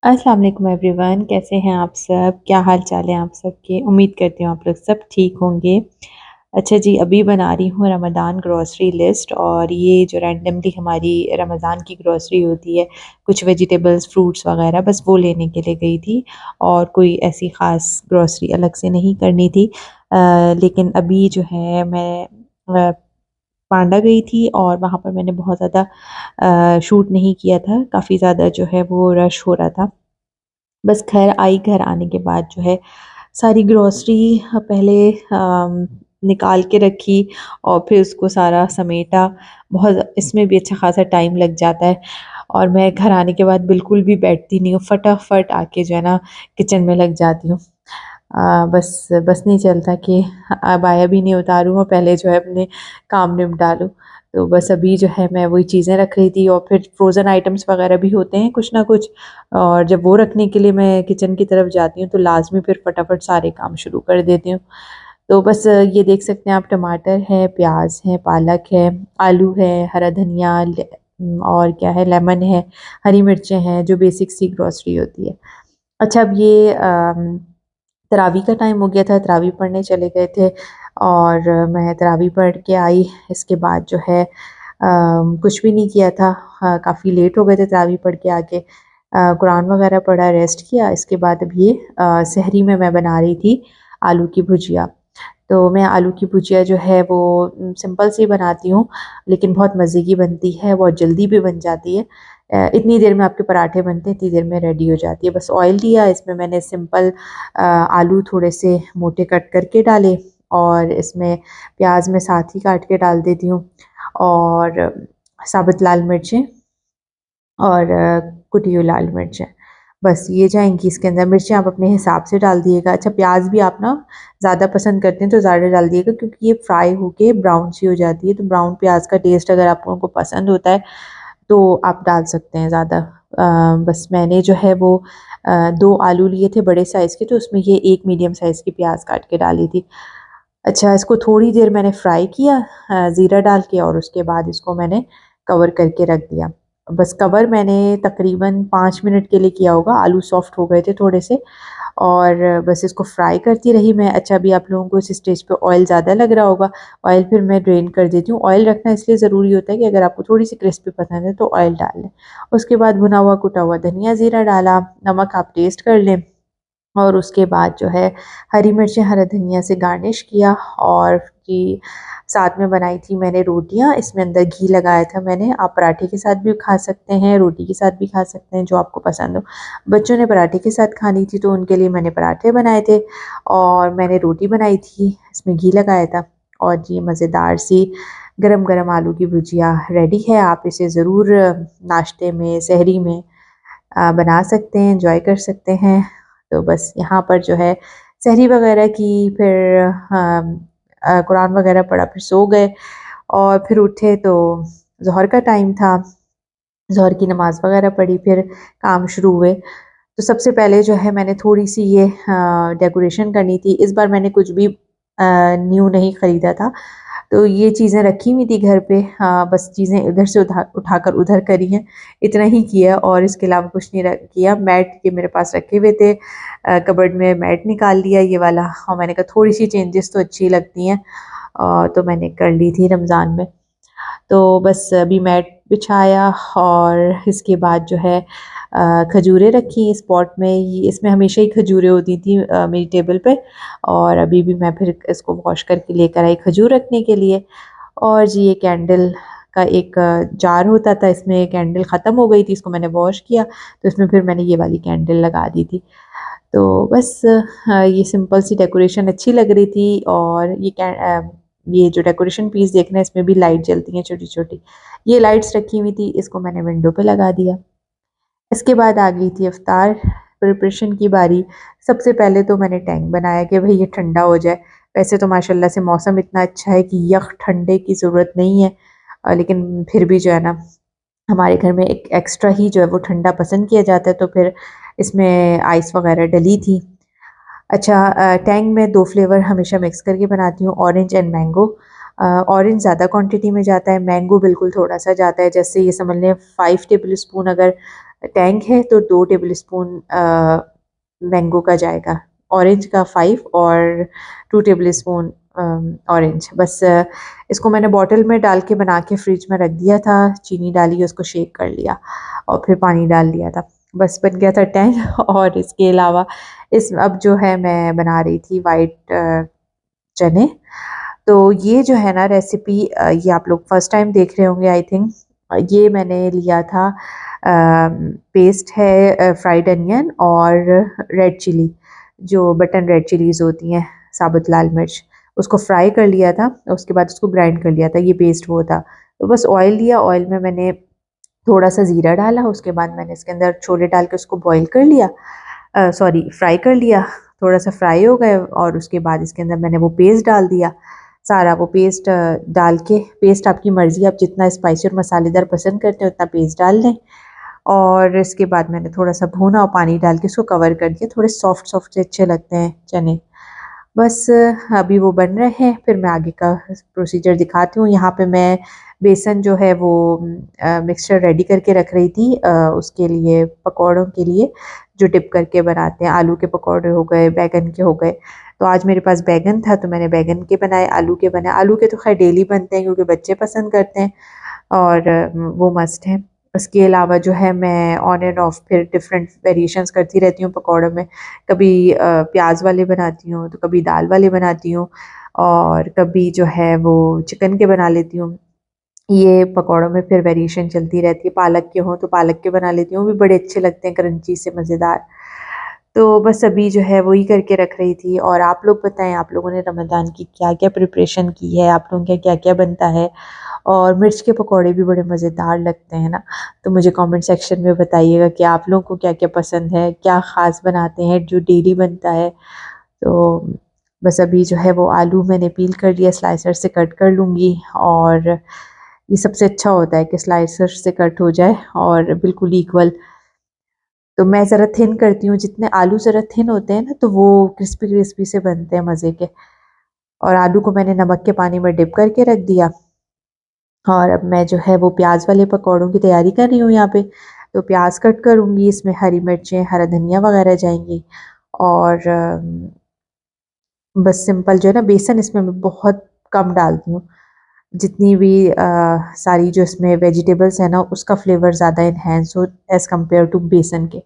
अस्सलाम वालेकुम एवरीवन, कैसे हैं आप सब? क्या हाल चाल है आप सबके? उम्मीद करती हूँ आप लोग सब ठीक होंगे। अच्छा जी, अभी बना रही हूँ रमज़ान ग्रॉसरी लिस्ट और ये जो रैंडमली हमारी रमज़ान की ग्रॉसरी होती है, कुछ वेजिटेबल्स, फ्रूट्स वग़ैरह बस वो लेने के लिए गई थी और कोई ऐसी ख़ास ग्रॉसरी अलग से नहीं करनी थी। लेकिन अभी जो है मैं पांडा गई थी और वहाँ पर मैंने बहुत ज़्यादा शूट नहीं किया था, काफ़ी ज़्यादा जो है वो रश हो रहा था। बस घर आई, घर आने के बाद जो है सारी ग्रॉसरी पहले निकाल के रखी और फिर उसको सारा समेटा। बहुत इसमें भी अच्छा ख़ासा टाइम लग जाता है और मैं घर आने के बाद बिल्कुल भी बैठती नहीं हूँ, फटाफट आके जो है ना किचन में लग जाती हूँ। बस बस नहीं चलता कि अबाया भी नहीं उतारूँ और पहले जो है अपने काम निपटा लूँ। तो बस अभी जो है मैं वही चीज़ें रख रही थी और फिर फ्रोज़न आइटम्स वग़ैरह भी होते हैं कुछ ना कुछ, और जब वो रखने के लिए मैं किचन की तरफ जाती हूँ तो लाज़मी फिर फटाफट सारे काम शुरू कर देती हूँ। तो बस ये देख सकते हैं आप, टमाटर है, प्याज़ है, पालक है, आलू है, हरा धनिया और क्या है, लेमन है, हरी मिर्चें हैं, जो बेसिक सी ग्रॉसरी होती है। अच्छा, अब ये तरावी का टाइम हो गया था, तरावी पढ़ने चले गए थे और मैं तरावी पढ़ के आई। इसके बाद जो है कुछ भी नहीं किया था। काफ़ी लेट हो गए थे तरावी पढ़ के आके। कुरान वगैरह पढ़ा, रेस्ट किया। इसके बाद अब ये सहरी में मैं बना रही थी आलू की भुजिया। तो मैं आलू की भुजिया जो है वो सिंपल सी बनाती हूँ, लेकिन बहुत मज़े की बनती है, बहुत जल्दी भी बन जाती है। इतनी देर में आपके पराठे बनते हैं, इतनी देर में रेडी हो जाती है। बस ऑयल लिया, इसमें मैंने सिंपल आलू थोड़े से मोटे कट करके डाले और इसमें प्याज मैं साथ ही काट के डाल देती हूँ और साबुत लाल मिर्चें और कुटी हुई लाल मिर्च है। बस ये जाएँगी इसके अंदर। मिर्चें आप अपने हिसाब से डाल दिएगा। अच्छा, प्याज़ भी आप ना ज़्यादा पसंद करते हैं तो ज़्यादा डाल दिएगा, क्योंकि ये फ्राई होके ब्राउन सी हो जाती है, तो ब्राउन प्याज़ का टेस्ट अगर आप लोगों को पसंद होता है तो आप डाल सकते हैं ज़्यादा। बस मैंने जो है वो 2 आलू लिए थे बड़े साइज़ के, तो उसमें ये 1 मीडियम साइज़ की प्याज़ काट के डाली थी। अच्छा, इसको थोड़ी देर मैंने फ्राई किया ज़ीरा डाल के और उसके बाद इसको मैंने कवर करके रख दिया। बस कवर मैंने तकरीबन 5 मिनट के लिए किया होगा, आलू सॉफ्ट हो गए थे थोड़े से और बस इसको फ्राई करती रही मैं। अच्छा, अभी आप लोगों को इस स्टेज पे ऑयल ज़्यादा लग रहा होगा, ऑयल फिर मैं ड्रेन कर देती हूँ। ऑयल रखना इसलिए ज़रूरी होता है कि अगर आपको थोड़ी-सी क्रिस्पी पसंद है तो ऑयल डाल लें। उसके बाद भुना हुआ कुटा हुआ धनिया ज़ीरा डाला, नमक आप टेस्ट कर लें और उसके बाद जो है हरी मिर्चें, हरा धनिया से गार्निश किया और जी साथ में बनाई थी मैंने रोटियाँ। इसमें अंदर घी लगाया था मैंने। आप पराठे के साथ भी खा सकते हैं, रोटी के साथ भी खा सकते हैं, जो आपको पसंद हो। बच्चों ने पराठे के साथ खानी थी तो उनके लिए मैंने पराठे बनाए थे और मैंने रोटी बनाई थी, इसमें घी लगाया था और जी मज़ेदार सी गरम-गरम आलू की भुजिया रेडी है। आप इसे ज़रूर नाश्ते में, सहरी में बना सकते हैं, एन्जॉय कर सकते हैं। तो बस यहाँ पर जो है सहरी वग़ैरह की, फिर कुरान वग़ैरह पढ़ा, फिर सो गए और फिर उठे तो ज़ोहर का टाइम था। ज़ोहर की नमाज़ वग़ैरह पढ़ी, फिर काम शुरू हुए। तो सबसे पहले जो है मैंने थोड़ी-सी ये डेकोरेशन करनी थी। इस बार मैंने कुछ भी न्यू नहीं ख़रीदा था। तो ये चीज़ें रखी हुई थी घर पे, बस चीज़ें इधर से उठाकर उधर करी हैं, इतना ही किया और इसके अलावा कुछ नहीं किया। मैट ये मेरे पास रखे हुए थे, कबर्ड में मैट निकाल लिया ये वाला और मैंने कहा थोड़ी-सी चेंजेस तो अच्छी लगती हैं, तो मैंने कर ली थी रमज़ान में। तो बस अभी मैट बिछाया और इसके बाद जो है खजूरें रखी इस पॉट में। ये इसमें हमेशा ही खजूरें होती थी मेरी टेबल पे और अभी भी मैं फिर इसको वॉश करके लेकर आई खजूर रखने के लिए। और जी ये कैंडल का एक जार होता था, इसमें कैंडल ख़त्म हो गई थी, इसको मैंने वॉश किया तो इसमें फिर मैंने ये वाली कैंडल लगा दी थी। तो बस ये सिंपल सी डेकोरेशन अच्छी लग रही थी और ये जो डेकोरेशन पीस देखना है इसमें भी लाइट जलती हैं छोटी-छोटी। ये लाइट्स रखी हुई थी, इसको मैंने विंडो पे लगा दिया। इसके बाद आ गई थी इफ्तार प्रिपरेशन की बारी। सबसे पहले तो मैंने टैंग बनाया कि भई ये ठंडा हो जाए। वैसे तो माशाल्लाह से मौसम इतना अच्छा है कि यख ठंडे की ज़रूरत नहीं है, लेकिन फिर भी जो है ना हमारे घर में एक एक्स्ट्रा ही जो है वो ठंडा पसंद किया जाता है, तो फिर इसमें आइस वगैरह डली थी। अच्छा, टैंग में 2 फ्लेवर हमेशा मिक्स करके बनाती हूँ, ऑरेंज एंड मैंगो। ऑरेंज ज़्यादा क्वांटिटी में जाता है, मैंगो बिल्कुल थोड़ा-सा जाता है। जैसे ये समझ लें 5 टेबल स्पून अगर टैंग है तो 2 टेबल स्पून मैंगो का जाएगा, ऑरेंज का 5 और 2 टेबल स्पून ऑरेंज। बस इसको मैंने बॉटल में डाल के बना के फ्रिज में रख दिया था, चीनी डाली, उसको शेक कर लिया और फिर पानी डाल दिया था, बस बन गया था टैंग। और इसके अलावा इस अब जो है मैं बना रही थी वाइट चने। तो ये जो है ना रेसिपी, ये आप लोग फर्स्ट टाइम देख रहे होंगे आई थिंक। ये मैंने लिया था, पेस्ट है फ्राइड अनियन और रेड चिली, जो बटन रेड चिलीज़ होती हैं, साबुत लाल मिर्च, उसको फ्राई कर लिया था, उसके बाद उसको ग्राइंड कर लिया था, ये पेस्ट वो था। तो बस ऑयल लिया, ऑयल में मैंने थोड़ा सा ज़ीरा डाला, उसके बाद मैंने इसके अंदर छोले डाल के उसको बॉईल कर लिया, सॉरी फ्राई कर लिया, थोड़ा सा फ्राई हो गए और उसके बाद इसके अंदर मैंने वो पेस्ट डाल दिया, सारा वो पेस्ट डाल के, पेस्ट आपकी मर्ज़ी, आप जितना स्पाइसी और मसालेदार पसंद करते हैं उतना पेस्ट डाल लें। और इसके बाद मैंने थोड़ा सा भूना और पानी डाल के उसको कवर कर दिया, थोड़े सॉफ्ट सॉफ्ट से अच्छे लगते हैं चने। बस अभी वो बन रहे हैं, फिर मैं आगे का प्रोसीजर दिखाती हूँ। यहाँ पे मैं बेसन जो है वो मिक्सचर रेडी करके रख रही थी, उसके लिए पकौड़ों के लिए जो डिप करके बनाते हैं, आलू के पकौड़े हो गए, बैगन के हो गए। तो आज मेरे पास बैगन था तो मैंने बैगन के बनाए, आलू के बनाए। आलू के तो खैर डेली बनते हैं क्योंकि बच्चे पसंद करते हैं और वो मस्ट है। उसके अलावा जो है मैं ऑन एंड ऑफ फिर डिफरेंट वेरिएशंस करती रहती हूँ पकौड़ों में, कभी प्याज वाले बनाती हूँ तो कभी दाल वाले बनाती हूँ और कभी जो है वो चिकन के बना लेती हूँ। ये पकौड़ों में फिर वेरिएशन चलती रहती है, पालक के हों तो पालक के बना लेती हूँ, वो भी बड़े अच्छे लगते हैं, क्रंची से मज़ेदार। तो बस अभी जो है वही करके रख रही थी। और आप लोग बताएं, आप लोगों ने रमज़ान की क्या क्या प्रिपरेशन की है, आप लोगों के क्या क्या बनता है। और मिर्च के पकौड़े भी बड़े मज़ेदार लगते हैं ना, तो मुझे कमेंट सेक्शन में बताइएगा कि आप लोगों को क्या क्या पसंद है, क्या ख़ास बनाते हैं जो डेली बनता है। तो बस अभी जो है वो आलू मैंने पील कर लिया, स्लाइसर से कट कर लूँगी। और ये सबसे अच्छा होता है कि स्लाइसर से कट हो जाए और बिल्कुल इक्वल। तो मैं ज़रा थिन करती हूँ, जितने आलू ज़रा थिन होते हैं ना तो वो क्रिस्पी क्रिस्पी से बनते हैं मज़े के। और आलू को मैंने नमक के पानी में डिप करके रख दिया। और अब मैं जो है वो प्याज वाले पकौड़ों की तैयारी कर रही हूँ यहाँ पे। तो प्याज कट करूँगी, इसमें हरी मिर्चें, हरा धनिया वगैरह जाएंगी। और बस सिंपल जो है ना, बेसन इसमें मैं बहुत कम डालती हूँ। जितनी भी सारी जो इसमें वेजिटेबल्स है ना, उसका फ्लेवर ज़्यादा इन्हेंस हो एज़ कम्पेयर टू बेसन के।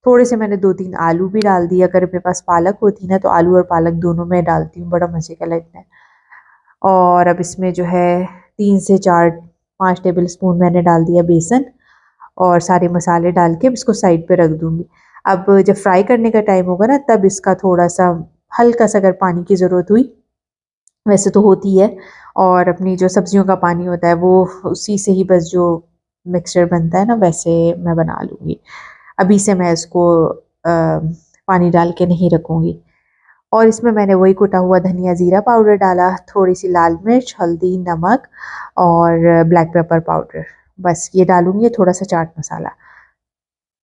थोड़े से मैंने 2-3 आलू भी डाल दिए, अगर मेरे पास पालक होती ना तो आलू और पालक दोनों मैं डालती हूँ, बड़ा मज़े का लगता है। और अब इसमें जो है 3 से 4-5 टेबल स्पून मैंने डाल दिया बेसन और सारे मसाले डाल के इसको साइड पे रख दूँगी। अब जब फ्राई करने का टाइम होगा ना तब इसका थोड़ा-सा हल्का सा अगर पानी की ज़रूरत हुई, वैसे तो होती है, और अपनी जो सब्जियों का पानी होता है वो उसी से ही बस जो मिक्सचर बनता है ना वैसे मैं बना लूँगी। अभी से मैं इसको पानी डाल के नहीं रखूँगी। और इसमें मैंने वही कुटा हुआ धनिया ज़ीरा पाउडर डाला, थोड़ी सी लाल मिर्च, हल्दी, नमक और ब्लैक पेपर पाउडर, बस ये डालूँगी, थोड़ा सा चाट मसाला।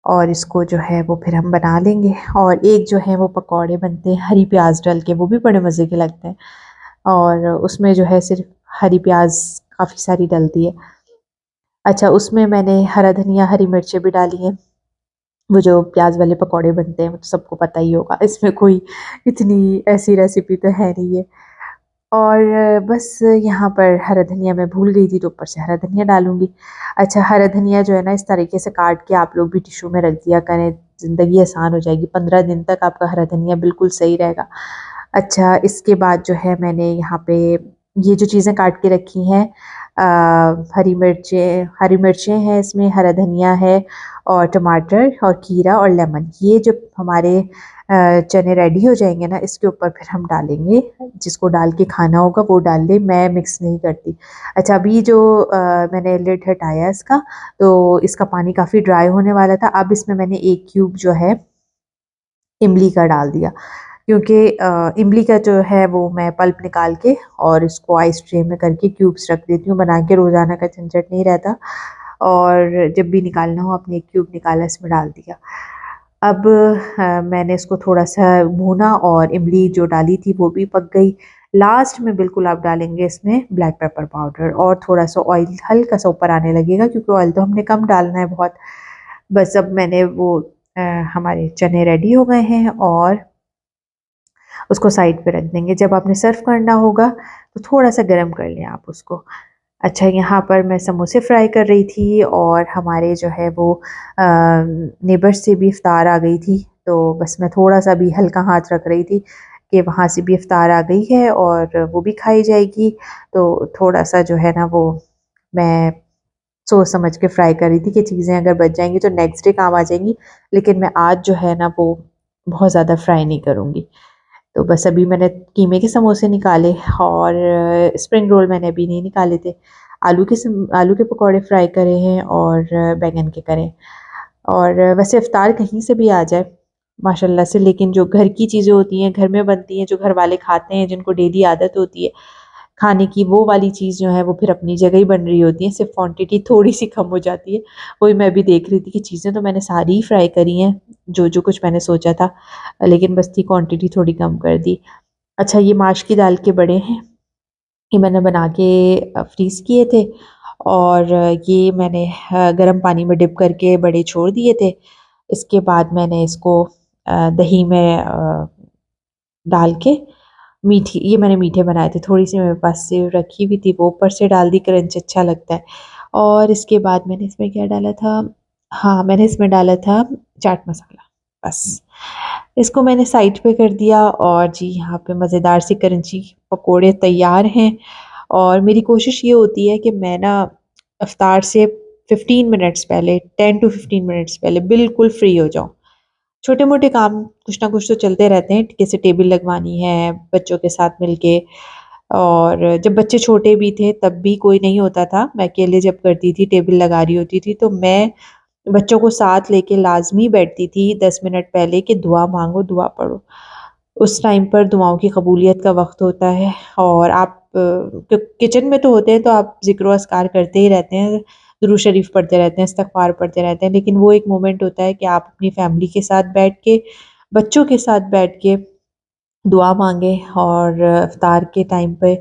और इसको जो है वो फिर हम बना लेंगे। और एक जो है वो पकौड़े बनते हैं हरी प्याज डाल के, वो भी बड़े मज़े के लगते हैं। और उसमें जो है सिर्फ हरी प्याज काफ़ी सारी डलती है। अच्छा, उसमें मैंने हरा धनिया, हरी मिर्चें भी डाली हैं। वो जो प्याज वाले पकौड़े बनते हैं वो तो सबको पता ही होगा, इसमें कोई इतनी ऐसी रेसिपी तो है नहीं है। और बस यहाँ पर हरा धनिया मैं भूल गई थी तो ऊपर से हरा धनिया डालूँगी। अच्छा, हरा धनिया जो है ना इस तरीके से काट के आप लोग भी टिश्यू में रख दिया करें, ज़िंदगी आसान हो जाएगी, 15 दिन तक आपका हरा धनिया बिल्कुल सही रहेगा। अच्छा, इसके बाद जो है मैंने यहाँ पे ये जो चीज़ें काट के रखी हैं, हरी मिर्चें हैं इसमें, हरा धनिया है और टमाटर और खीरा और लेमन, ये जब हमारे चने रेडी हो जाएंगे ना इसके ऊपर फिर हम डालेंगे। जिसको डाल के खाना होगा वो डाल ले, मैं मिक्स नहीं करती। अच्छा, अभी जो मैंने लिड हटाया इसका, तो इसका पानी काफ़ी ड्राई होने वाला था। अब इसमें मैंने 1 क्यूब जो है इमली का डाल दिया, क्योंकि इमली का जो है वो मैं पल्प निकाल के और इसको आइस ट्रे में करके क्यूब्स रख देती हूँ बना के, रोज़ाना का झंझट नहीं रहता। और जब भी निकालना हो अपने 1 क्यूब निकाला, इसमें डाल दिया। अब मैंने इसको थोड़ा-सा भूना और इमली जो डाली थी वो भी पक गई। लास्ट में बिल्कुल आप डालेंगे इसमें ब्लैक पेपर पाउडर और थोड़ा-सा ऑयल हल्का-सा ऊपर आने लगेगा, क्योंकि ऑयल तो हमने कम डालना है बहुत। बस अब मैंने वो अ, हमारे चने रेडी हो गए हैं और उसको साइड पे रख देंगे। जब आपने सर्व करना होगा तो थोड़ा-सा गरम कर लें आप उसको। अच्छा, यहाँ पर मैं समोसे फ्राई कर रही थी और हमारे जो है वो नेबर्स से भी इफ्तार आ गई थी, तो बस मैं थोड़ा-सा भी हल्का हाथ रख रही थी कि वहाँ से भी इफ्तार आ गई है और वो भी खाई जाएगी। तो थोड़ा-सा जो है ना वो मैं सोच समझ के फ्राई कर रही थी कि चीज़ें अगर बच जाएँगी तो नेक्स्ट डे काम आ जाएँगी, लेकिन मैं आज जो है ना वो बहुत ज़्यादा फ्राई नहीं करूँगी। तो बस अभी मैंने कीमे के समोसे निकाले और स्प्रिंग रोल मैंने अभी नहीं निकाले थे। आलू के पकौड़े फ्राई करे हैं और बैंगन के करे। और वैसे इफ्तार कहीं से भी आ जाए माशाल्लाह से, लेकिन जो घर की चीज़ें होती हैं, घर में बनती हैं, जो घर वाले खाते हैं, जिनको डेली आदत होती है खाने की, वो वाली चीज़ जो है वो फिर अपनी जगह ही बन रही होती है, सिर्फ़ क्वांटिटी थोड़ी-सी कम हो जाती है। वही मैं भी देख रही थी कि चीज़ें तो मैंने सारी ही फ्राई करी हैं, जो-जो कुछ मैंने सोचा था, लेकिन बस थी क्वांटिटी थोड़ी कम कर दी। अच्छा, ये माश की दाल के बड़े हैं, ये मैंने बना के फ्रीज़ किए थे और ये मैंने गर्म पानी में डिप करके बड़े छोड़ दिए थे। इसके बाद मैंने इसको दही में डाल के ये मैंने मीठे बनाए थे, थोड़ी-सी मेरे पास सेव रखी हुई थी, वो ऊपर से डाल दी, क्रंच अच्छा लगता है। और इसके बाद मैंने इसमें क्या डाला था, हाँ, मैंने इसमें डाला था चाट मसाला, बस। इसको मैंने साइड पे कर दिया और जी यहाँ पे मज़ेदार सी क्रंची पकोड़े तैयार हैं। और मेरी कोशिश ये होती है कि मैं ना इफ्तार से 15 मिनट्स पहले, 10 टू 15 मिनट्स पहले बिल्कुल फ्री हो जाऊँ। छोटे-मोटे काम कुछ ना कुछ तो चलते रहते हैं, जैसे टेबल लगवानी है बच्चों के साथ मिलके। और जब बच्चे छोटे भी थे तब भी कोई नहीं होता था, मैं अकेले जब करती थी, टेबल लगा रही होती थी, तो मैं बच्चों को साथ लेके लाज़मी बैठती थी 10 मिनट पहले कि दुआ माँगो, दुआ पढ़ो। उस टाइम पर दुआओं की कबूलियत का वक़्त होता है और आप किचन में तो होते हैं तो आप ज़िक्र व अस्कार करते ही रहते हैं, दुरूद शरीफ पढ़ते रहते हैं, इस्तिग़फ़ार पढ़ते रहते हैं, लेकिन वो एक मोमेंट होता है कि आप अपनी फैमिली के साथ बैठ के, बच्चों के साथ बैठ के दुआ माँगे। और इफ्तार के टाइम पे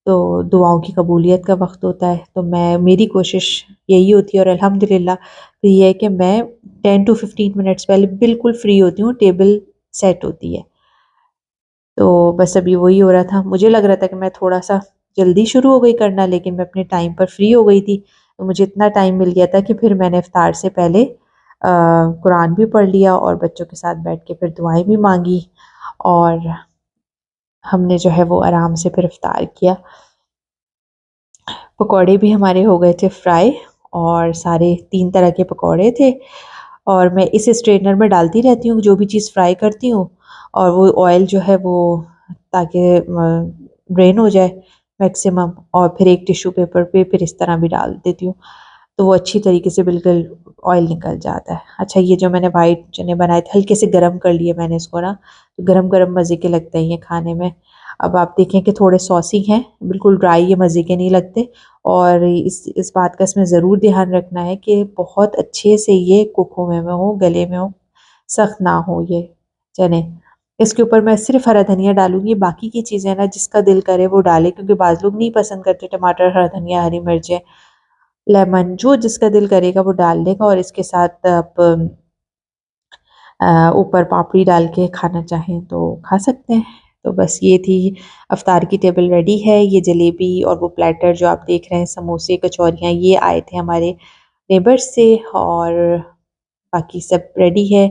तो दुआओं की कबूलियत का वक़्त होता है, तो मेरी कोशिश यही होती है और अल्हम्दुलिल्लाह ये है कि मैं 10 टू 15 मिनट्स पहले बिल्कुल फ्री होती हूँ, टेबल सेट होती है। तो बस अभी वही हो रहा था। मुझे लग रहा था कि मैं थोड़ा-सा जल्दी शुरू हो गई करना, लेकिन मैं अपने टाइम पर फ्री हो गई थी। तो मुझे इतना टाइम मिल गया था कि फिर मैंने इफ्तार से पहले कुरान भी पढ़ लिया और बच्चों के साथ बैठ के फिर दुआएँ भी माँगी और हमने जो है वो आराम से फिर इफ्तार किया। पकौड़े भी हमारे हो गए थे फ्राई और सारे 3 तरह के पकौड़े थे और मैं इस स्ट्रेनर में डालती रहती हूँ जो भी चीज़ फ्राई करती हूँ और वो ऑयल जो है वो ताकि ड्रेन हो जाए मैक्सिमम, और फिर एक टिश्यू पेपर पे फिर इस तरह भी डाल देती हूँ, तो वो अच्छी तरीके से बिल्कुल ऑयल निकल जाता है। अच्छा, ये जो मैंने वाइट चने बनाए थे हल्के से गरम कर लिए मैंने इसको ना, तो गरम-गरम मज़े के लगते हैं ये खाने में। अब आप देखें कि थोड़े सॉसी हैं, बिल्कुल ड्राई ये मज़े के नहीं लगते। और इस बात का इसमें ज़रूर ध्यान रखना है कि बहुत अच्छे से ये कुक हुए में हो, गले में हो, सख्त ना हो ये चने। इसके ऊपर मैं सिर्फ़ हरा धनिया डालूँगी, बाकी की चीज़ें ना जिसका दिल करे वो डाले, क्योंकि बाज़ लोग नहीं पसंद करते टमाटर, हरा धनिया, हरी मिर्चें, लेमन, जो जिसका दिल करेगा वो डाल लेगा। और इसके साथ आप ऊपर पापड़ी डाल के खाना चाहें तो खा सकते हैं। तो बस ये थी, अफ्तार की टेबल रेडी है। ये जलेबी और वो प्लेटर जो आप देख रहे हैं, समोसे, कचौरियाँ, ये आए थे हमारे नेबर्स से और बाकी सब रेडी है।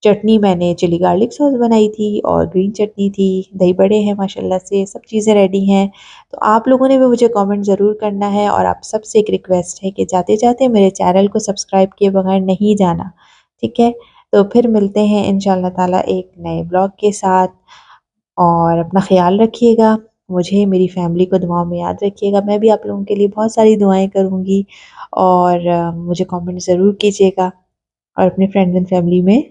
चटनी मैंने चिली गार्लिक सॉस बनाई थी और ग्रीन चटनी थी, दही बड़े हैं माशाल्लाह से, सब चीज़ें रेडी हैं। तो आप लोगों ने भी मुझे कमेंट ज़रूर करना है और आप सबसे एक रिक्वेस्ट है कि जाते-जाते मेरे चैनल को सब्सक्राइब किए बगैर नहीं जाना, ठीक है? तो फिर मिलते हैं इंशाअल्लाह ताला एक नए ब्लॉग के साथ और अपना ख़्याल रखिएगा। मुझे, मेरी फ़ैमिली को दुआओं में याद रखिएगा। मैं भी आप लोगों के लिए बहुत सारी दुआएँ करूँगी और मुझे कमेंट ज़रूर कीजिएगा और अपने फ्रेंड्स एंड फैमिली में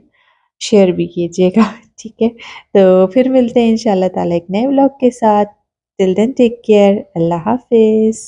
शेयर भी कीजिएगा, ठीक है? तो फिर मिलते हैं इंशाअल्लाह ताला एक नए व्लॉग के साथ। Till then take care. अल्लाह हाफ़िज़।